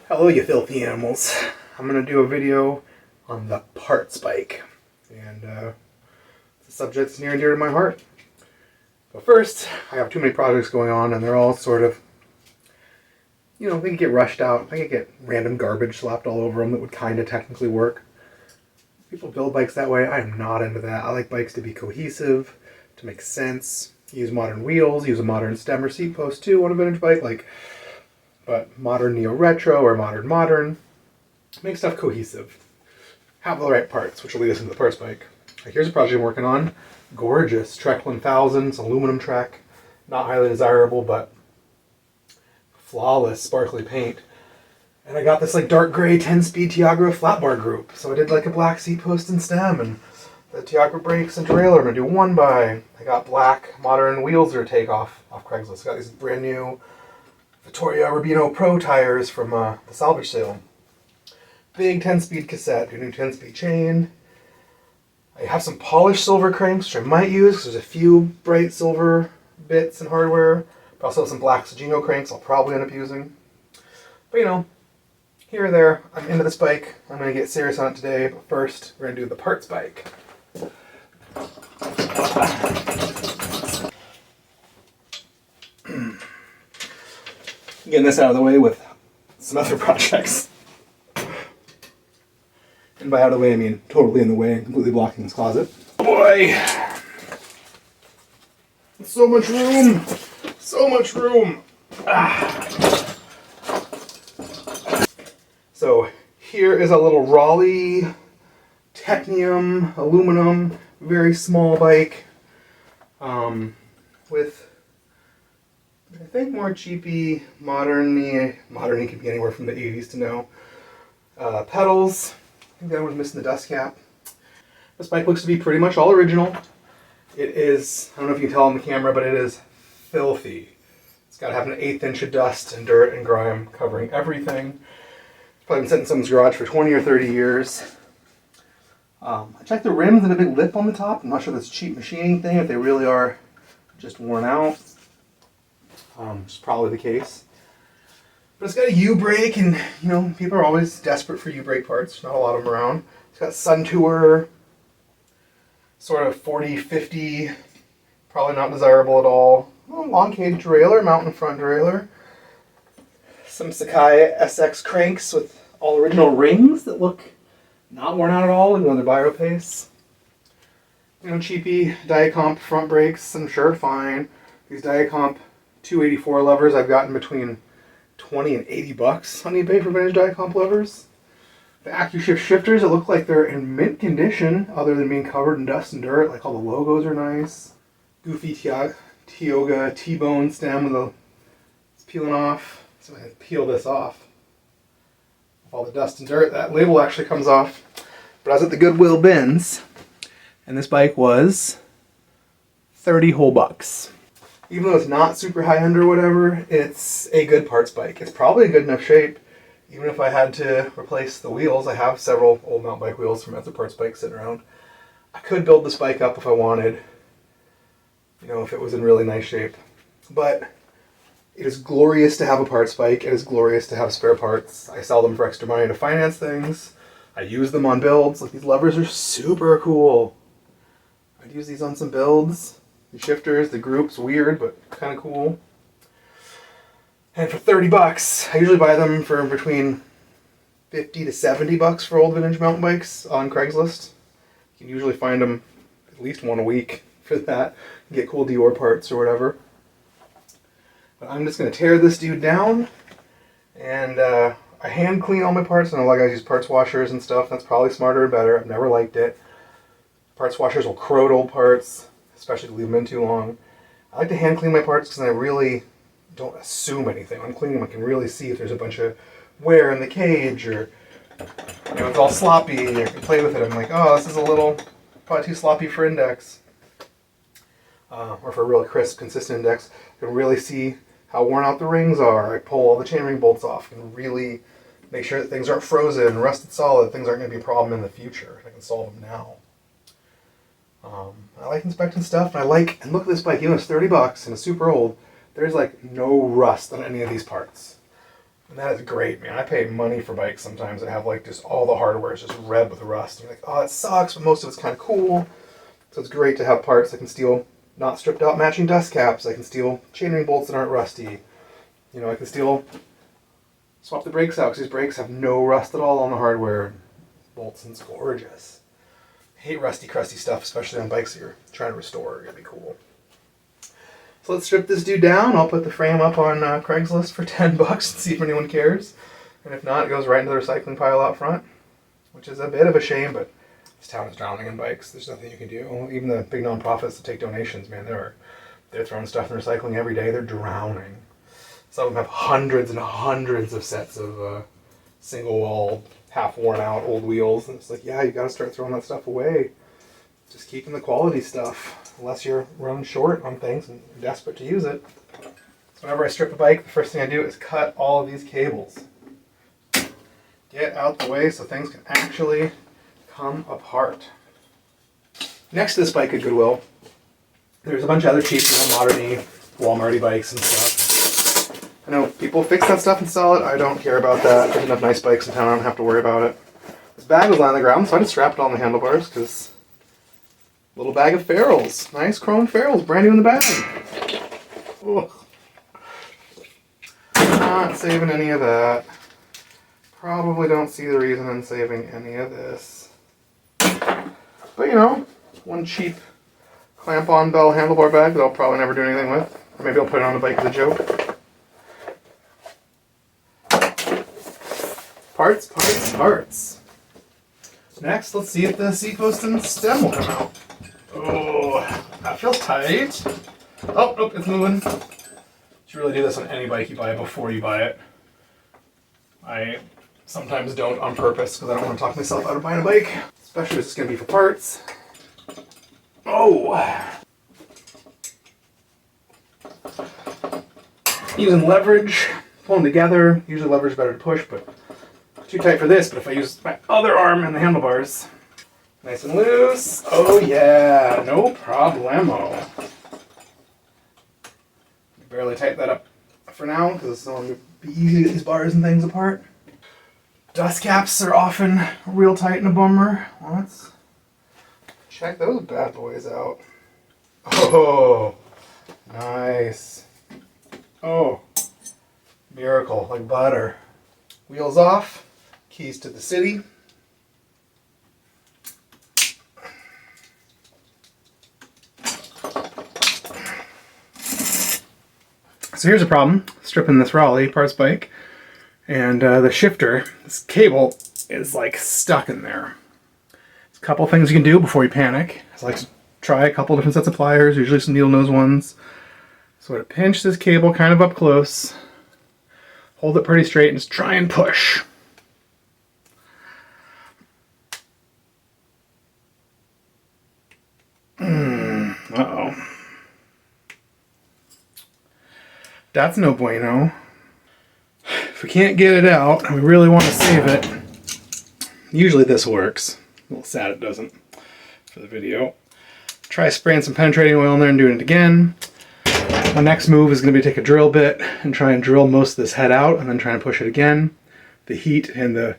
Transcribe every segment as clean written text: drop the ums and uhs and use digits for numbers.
Hello, you filthy animals. I'm going to do a video on the parts bike. And it's a subject that's near and dear to my heart. But first, I have too many projects going on, and they're all sort of, they could get rushed out. I could get random garbage slapped all over them that would kind of technically work. People build bikes that way. I am not into that. I like bikes to be cohesive, to make sense. Use modern wheels, use a modern stem or seat post too on a vintage bike, but modern neo-retro or modern. Make stuff cohesive. Have the right parts, which will lead us into the parts bike. Here's a project I'm working on. Gorgeous Trek 1000, it's aluminum Trek. Not highly desirable, but flawless sparkly paint. And I got this dark gray 10-speed Tiagra flat bar group. So I did a black seat post and stem, and the Tiagra brakes and derailleur. I'm gonna do one by. I got black modern wheels that are take off Craigslist. I got these brand new Vittoria Rubino Pro tires from the salvage sale. Big 10-speed cassette, do new 10-speed chain. I have some polished silver cranks, which I might use because there's a few bright silver bits and hardware. But also have some black Sagino cranks I'll probably end up using. But here or there, I'm into this bike. I'm going to get serious on it today. But first, we're going to do the parts bike. Getting this out of the way with some other projects. And by out of the way, I mean totally in the way, completely blocking this closet. Oh boy! So much room! So much room! So here is a little Raleigh Technium aluminum, very small bike, with I think more cheapy, modern-y could be anywhere from the 80s to now. Pedals. I think that was missing the dust cap. This bike looks to be pretty much all original. It is, I don't know if you can tell on the camera, but it is filthy. It's got to have an 1/8 inch of dust and dirt and grime covering everything. It's probably been sitting in someone's garage for 20 or 30 years. I checked the rims and a big lip on the top. I'm not sure if that's a cheap machining thing, if they really are just worn out. Which is probably the case. But it's got a U-brake, and people are always desperate for U-brake parts. Not a lot of them around. It's got Sun Tour, sort of 40-50, probably not desirable at all. Long cage derailleur, mountain front derailleur. Some Sakai SX cranks with all original rings that look not worn out at all, even though they're Biopace. Cheapy Diacomp front brakes, I'm sure fine. These Diacomp 284 levers I've gotten between $20 and $80 on eBay for vintage Diacomp levers. The AccuShift shifters, it look like they're in mint condition, other than being covered in dust and dirt. All the logos are nice. Goofy Tioga T-bone stem it's peeling off. So I peel this off. With all the dust and dirt, that label actually comes off. But I was at the Goodwill bins, and this bike was 30 whole bucks. Even though it's not super high-end or whatever, it's a good parts bike. It's probably in good enough shape. Even if I had to replace the wheels, I have several old mountain bike wheels from other parts bikes sitting around. I could build this bike up if I wanted, if it was in really nice shape. But it is glorious to have a parts bike. It is glorious to have spare parts. I sell them for extra money to finance things. I use them on builds. These levers are super cool. I'd use these on some builds. The shifters, the groups, weird, but kind of cool. And for 30 bucks, I usually buy them for between 50 to 70 bucks for old vintage mountain bikes on Craigslist. You can usually find them at least one a week for that. Get cool Dior parts or whatever. But I'm just going to tear this dude down, and I hand clean all my parts. I know a lot of guys use parts washers and stuff. That's probably smarter and better. I've never liked it. Parts washers will corrode old parts, especially if you leave them in too long. I like to hand clean my parts because I really don't assume anything. When I'm cleaning them, I can really see if there's a bunch of wear in the cage, or it's all sloppy, and I can play with it. I'm like, oh, this is a little, probably too sloppy for index. Or for a really crisp, consistent index. I can really see how worn out the rings are. I pull all the chainring bolts off and really make sure that things aren't frozen, rusted solid, things aren't going to be a problem in the future. I can solve them now. I like inspecting stuff, and look at this bike, even though it's 30 bucks and it's super old, there's no rust on any of these parts. And that is great, man. I pay money for bikes sometimes that have like just all the hardware is just red with rust. And you're like, oh, it sucks, but most of it's kind of cool. So it's great to have parts that can steal not stripped out matching dust caps. I can steal chainring bolts that aren't rusty. You know, I can swap the brakes out because these brakes have no rust at all on the hardware. Bolton's gorgeous. I hate rusty, crusty stuff, especially on bikes that you're trying to restore. It'd be cool. So let's strip this dude down. I'll put the frame up on Craigslist for $10 and see if anyone cares. And if not, it goes right into the recycling pile out front, which is a bit of a shame, but this town is drowning in bikes. There's nothing you can do. Even the big nonprofits that take donations, man, they're throwing stuff in recycling every day. They're drowning. Some of them have hundreds and hundreds of sets of single wall, half worn out old wheels. And it's like, yeah, you got to start throwing that stuff away. Just keeping the quality stuff, unless you're running short on things and you're desperate to use it. So whenever I strip a bike, the first thing I do is cut all of these cables. Get out the way so things can actually come apart. Next to this bike at Goodwill, there's a bunch of other cheap, modern-y, Walmart-y bikes and stuff. I know people fix that stuff and sell it. I don't care about that. There's enough nice bikes in town. I don't have to worry about it. This bag was on the ground, so I just strapped it on the handlebars because little bag of ferrules. Nice chrome ferrules, brand new in the bag. Ugh. Not saving any of that. Probably don't see the reason in saving any of this. But you know, one cheap clamp-on bell handlebar bag that I'll probably never do anything with. Or maybe I'll put it on the bike as a joke. Parts, parts, parts. Next, let's see if the seat post and stem will come out. Oh, that feels tight. Oh, nope, it's moving. You should really do this on any bike you buy before you buy it. I sometimes don't on purpose because I don't want to talk myself out of buying a bike. Especially if it's going to be for parts. Oh! Using leverage, pulling together. Usually leverage is better to push, but too tight for this. But if I use my other arm and the handlebars, nice and loose. Oh yeah, no problemo. Barely tighten that up for now because it's not going to be easy to get these bars and things apart. Dust caps are often real tight in a bummer. Let's check those bad boys out. Oh, nice. Oh, miracle, like butter. Wheels off, keys to the city. So here's a problem, stripping this Raleigh parts bike, and the shifter, this cable, is like stuck in there. There's a couple things you can do before you panic. I like to try a couple different sets of pliers, usually some needle nose ones. So I pinch this cable kind of up close, hold it pretty straight, and just try and push. Uh-oh. That's no bueno. If we can't get it out and we really want to save it, usually this works. A little sad it doesn't for the video. Try spraying some penetrating oil in there and doing it again. My next move is going to be to take a drill bit and try and drill most of this head out and then try and push it again. The heat and the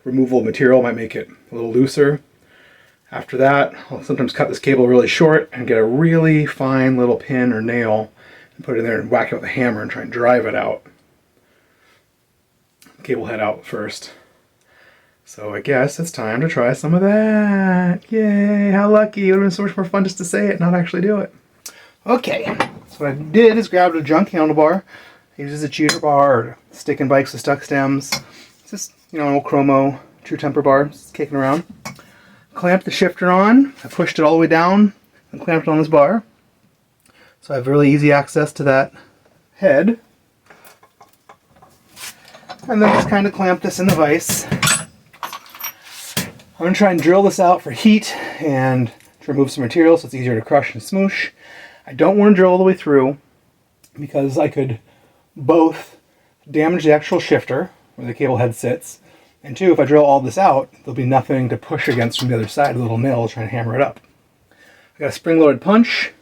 removal of material might make it a little looser. After that, I'll sometimes cut this cable really short and get a really fine little pin or nail and put it in there and whack it with a hammer and try and drive it out. Cable head out first. So I guess it's time to try some of that. Yay, how lucky. It would have been so much more fun just to say it, not actually do it. Okay, so what I did is grab a junk handlebar. I use a cheater bar or stick in bikes with stuck stems. It's just, an old chromo true temper bar, just kicking around. Clamped the shifter on. I pushed it all the way down and clamped it on this bar. So I have really easy access to that head. And then just kind of clamp this in the vise. I'm going to try and drill this out for heat and to remove some material so it's easier to crush and smoosh. I don't want to drill all the way through because I could both damage the actual shifter where the cable head sits, and two, if I drill all this out, there'll be nothing to push against from the other side, a little nail trying to hammer it up. I got a spring-loaded punch.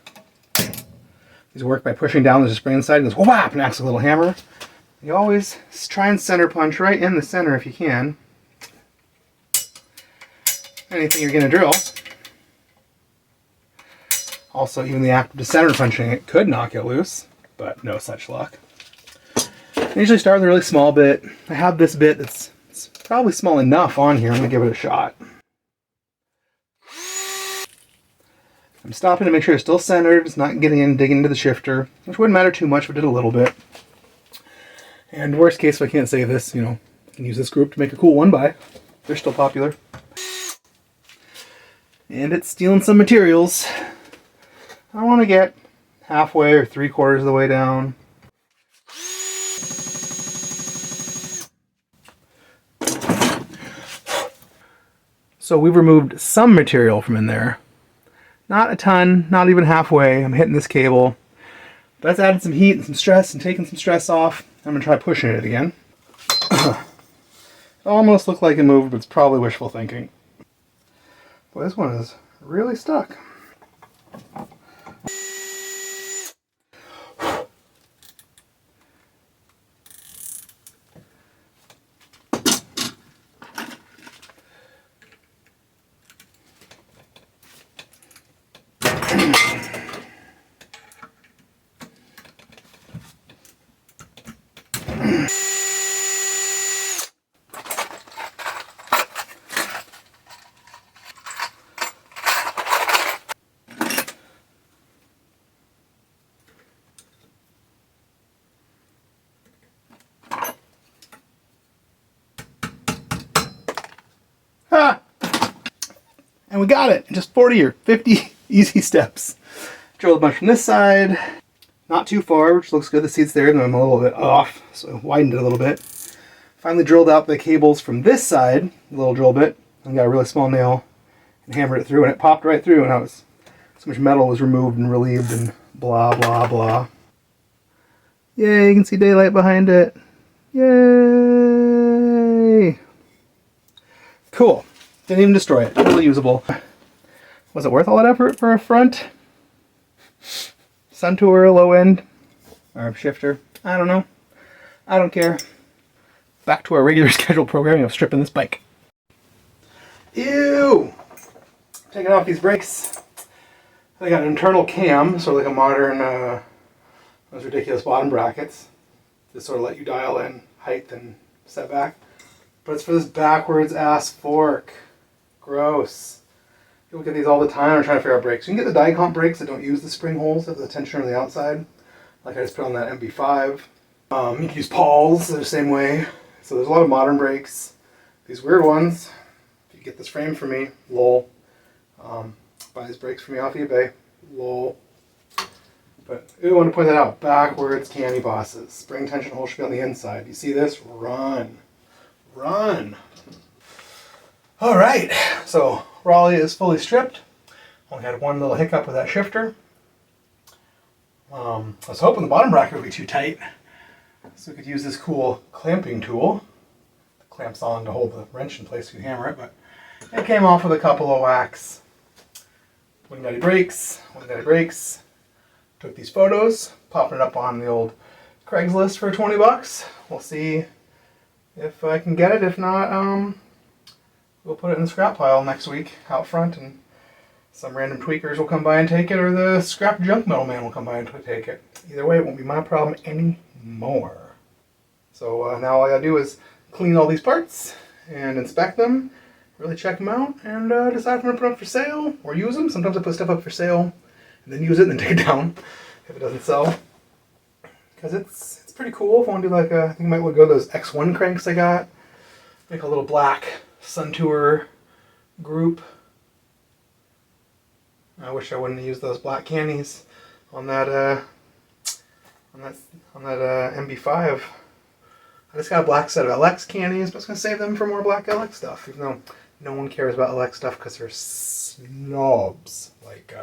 These work by pushing down, there's a spring inside, and goes whap and acts like a little hammer. You always try and center punch right in the center if you can. Anything you're going to drill. Also, even the act of center punching it could knock it loose, but no such luck. I usually start with a really small bit. I have this bit that's probably small enough on here. I'm going to give it a shot. I'm stopping to make sure it's still centered. It's not getting in, digging into the shifter, which wouldn't matter too much if it did a little bit. And worst case, if I can't save this, I can use this group to make a cool 1x. They're still popular. And it's stealing some materials. I want to get halfway or 3/4 of the way down. So we've removed some material from in there. Not a ton, not even halfway. I'm hitting this cable. But that's added some heat and some stress and taking some stress off. I'm going to try pushing it again. It almost looked like it moved, but it's probably wishful thinking. Boy, this one is really stuck. Ha! And we got it in just 40 or 50 easy steps. Drilled a bunch from this side, not too far, which looks good. The seat's there, and I'm a little bit off, so I widened it a little bit. Finally drilled out the cables from this side, a little drill bit, and got a really small nail and hammered it through, and it popped right through, and so much metal was removed and relieved and blah, blah, blah. Yay, you can see daylight behind it. Yay! Cool. Didn't even destroy it. Totally usable. Was it worth all that effort for a front sun tour low end or shifter? I don't know. I don't care. Back to our regular scheduled programming of stripping this bike. Ew! Taking off these brakes. They got an internal cam, sort of like a modern, those ridiculous bottom brackets. To sort of let you dial in height and setback. But it's for this backwards ass fork. Gross. People get these all the time. I'm trying to figure out brakes. You can get the die-comp brakes that don't use the spring holes, that have the tensioner on the outside. Like I just put on that MB5. You can use Pauls, they're the same way. So there's a lot of modern brakes. These weird ones. If you get this frame for me, lol. Buy these brakes for me off eBay, lol. But I want to point that out. Backwards canny bosses. Spring tension hole should be on the inside. You see this? Run. Run. Alright, so Raleigh is fully stripped. Only had one little hiccup with that shifter. I was hoping the bottom bracket would be too tight, so we could use this cool clamping tool. It clamps on to hold the wrench in place if you hammer it, but it came off with a couple of whacks. Wing nutty brakes, Took these photos, popping it up on the old Craigslist for 20 bucks. We'll see if I can get it. If not, we'll put it in the scrap pile next week out front, and some random tweakers will come by and take it, or the scrap junk metal man will come by and take it. Either way, it won't be my problem anymore. So now all I gotta do is clean all these parts and inspect them, really check them out, and decide if I'm gonna put them up for sale or use them. Sometimes I put stuff up for sale and then use it and then take it down if it doesn't sell. Because it's pretty cool. If I want to do like I think I might want to go to those X1 cranks I got. Make a little black Sun Tour group. I wish I wouldn't have used those black cannies on that MB5. I just got a black set of LX cannies, but I was going to save them for more black LX stuff, even though no one cares about LX stuff because they're snobs. Like,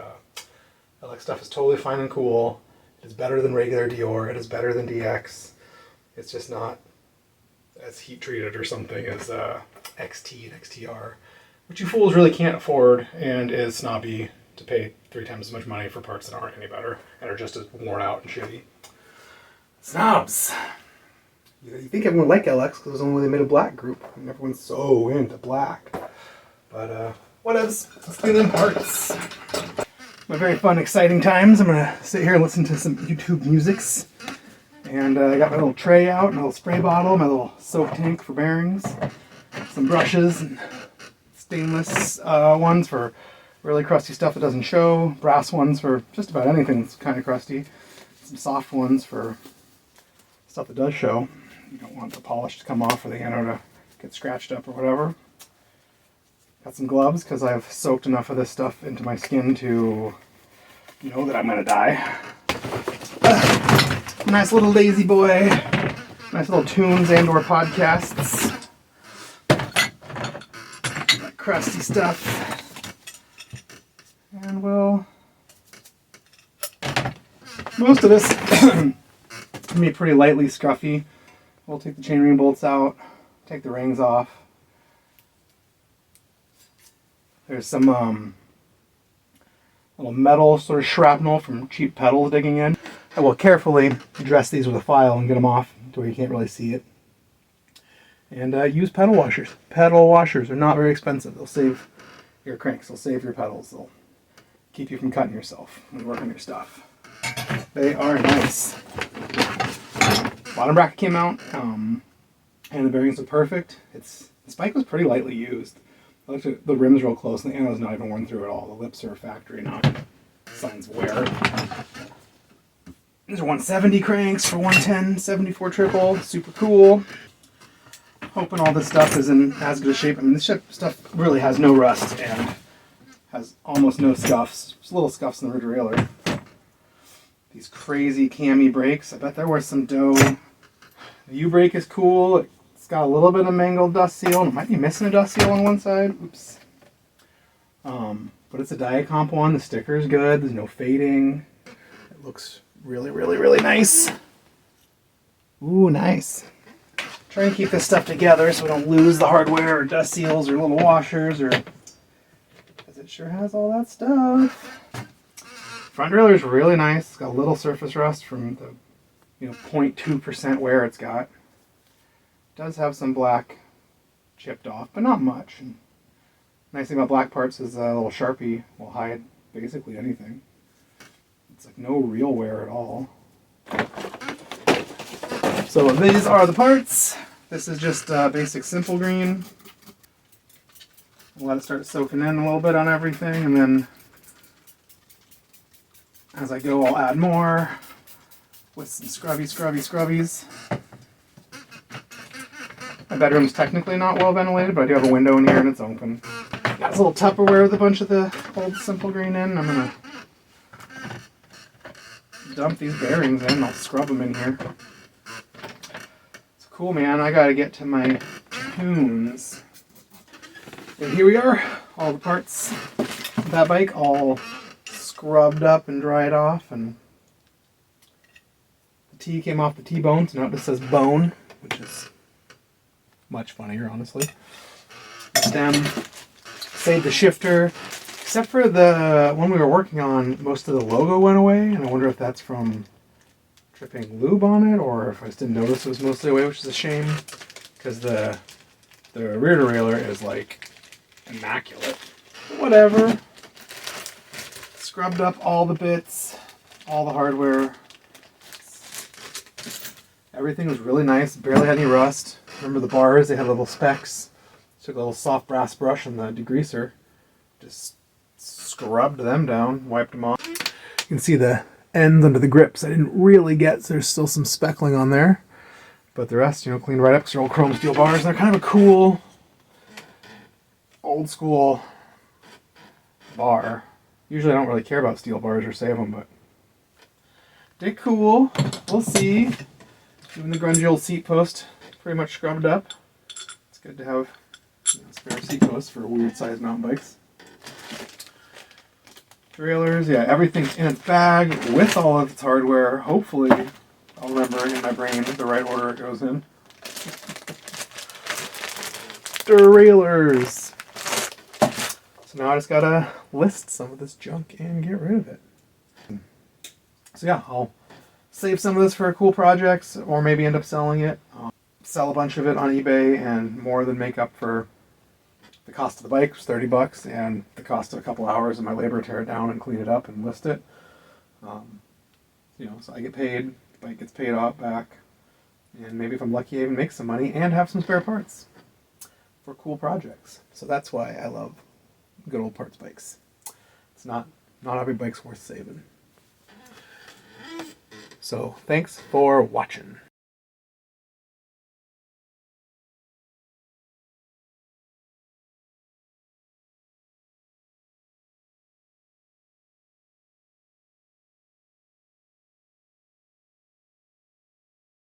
LX stuff is totally fine and cool. It is better than regular Dior. It is better than DX. It's just not as heat treated or something as XT and XTR, which you fools really can't afford, and is snobby to pay 3 times as much money for parts that aren't any better and are just as worn out and shitty. Snobs. You think everyone would like LX because it was only when they made a black group, and everyone's so into black. But whatevs. Let's do them parts. My very fun, exciting times. I'm gonna sit here and listen to some YouTube musics. And I got my little tray out, my little spray bottle, my little soap tank for bearings, some brushes, and stainless ones for really crusty stuff that doesn't show, brass ones for just about anything that's kind of crusty, some soft ones for stuff that does show. You don't want the polish to come off or the anode to get scratched up or whatever. Got some gloves because I've soaked enough of this stuff into my skin to know that I'm going to die. Nice little lazy boy. Nice little tunes and or podcasts. That crusty stuff. And well, most of this can be pretty lightly scruffy. We'll take the chainring bolts out, take the rings off. There's some little metal sort of shrapnel from cheap pedals digging in. I will carefully dress these with a file and get them off to where you can't really see it. And use pedal washers. Pedal washers are not very expensive. They'll save your cranks. They'll save your pedals. They'll keep you from cutting yourself when you work on your stuff. They are nice. Bottom bracket came out, and the bearings are perfect. The spike was pretty lightly used. I looked at the rims real close, and the anode's not even worn through at all. The lips are factory, not signs of wear. These are 170 cranks for 110, 74 triple. Super cool. Hoping all this stuff is in as good a shape. I mean, this stuff really has no rust and has almost no scuffs. Just little scuffs in the rear derailleur. These crazy cami brakes. I bet there was some dough. The U-brake is cool. It's got a little bit of mangled dust seal. And it might be missing a dust seal on one side. Oops. But it's a Diacomp one. The sticker is good. There's no fading. It looks really, really, really nice. Ooh, nice. Try and keep this stuff together so we don't lose the hardware or dust seals or little washers, or because it sure has all that stuff. Front derailleur is really nice. It's got a little surface rust from the 0.2% wear it's got. It does have some black chipped off, but not much. And nice thing about black parts is a little Sharpie will hide basically anything. It's like no real wear at all. So these are the parts. This is just basic simple green. We'll let it start soaking in a little bit on everything, and then as I go I'll add more with some scrubbies. My bedroom's technically not well ventilated, but I do have a window in here and it's open. Got this little Tupperware with a bunch of the old simple green in. I'm gonna dump these bearings in. I'll scrub them in here. It's cool, man. I gotta get to my tunes. And here we are. All the parts of that bike all scrubbed up and dried off, and the T came off the T-bone, so now it just says bone, which is much funnier, honestly. The stem, saved the shifter. Except for the one we were working on, most of the logo went away, and I wonder if that's from dripping lube on it, or if I just didn't notice it was mostly away, which is a shame, because the rear derailleur is like immaculate. But whatever. Scrubbed up all the bits, all the hardware. Everything was really nice, barely had any rust. Remember the bars, they had little specks. Took a little soft brass brush and the degreaser, just scrubbed them down, wiped them off. You can see the ends under the grips I didn't really get, so there's still some speckling on there. But the rest, cleaned right up because they're old chrome steel bars. And they're kind of a cool, old school bar. Usually I don't really care about steel bars or save them, but they're cool. We'll see. Even the grungy old seat post, pretty much scrubbed up. It's good to have spare seat posts for weird sized mountain bikes. Derailleurs, yeah, everything's in its bag with all of its hardware. Hopefully, I'll remember in my brain the right order it goes in. Derailleurs. So now I just gotta list some of this junk and get rid of it. So yeah, I'll save some of this for cool projects, or maybe end up selling it. Sell a bunch of it on eBay and more than make up for the cost of the bike, was $30, and the cost of a couple hours of my labor to tear it down and clean it up and list it. So I get paid, the bike gets paid off back, and maybe if I'm lucky, I even make some money and have some spare parts for cool projects. So that's why I love good old parts bikes. It's not every bike's worth saving. So thanks for watching.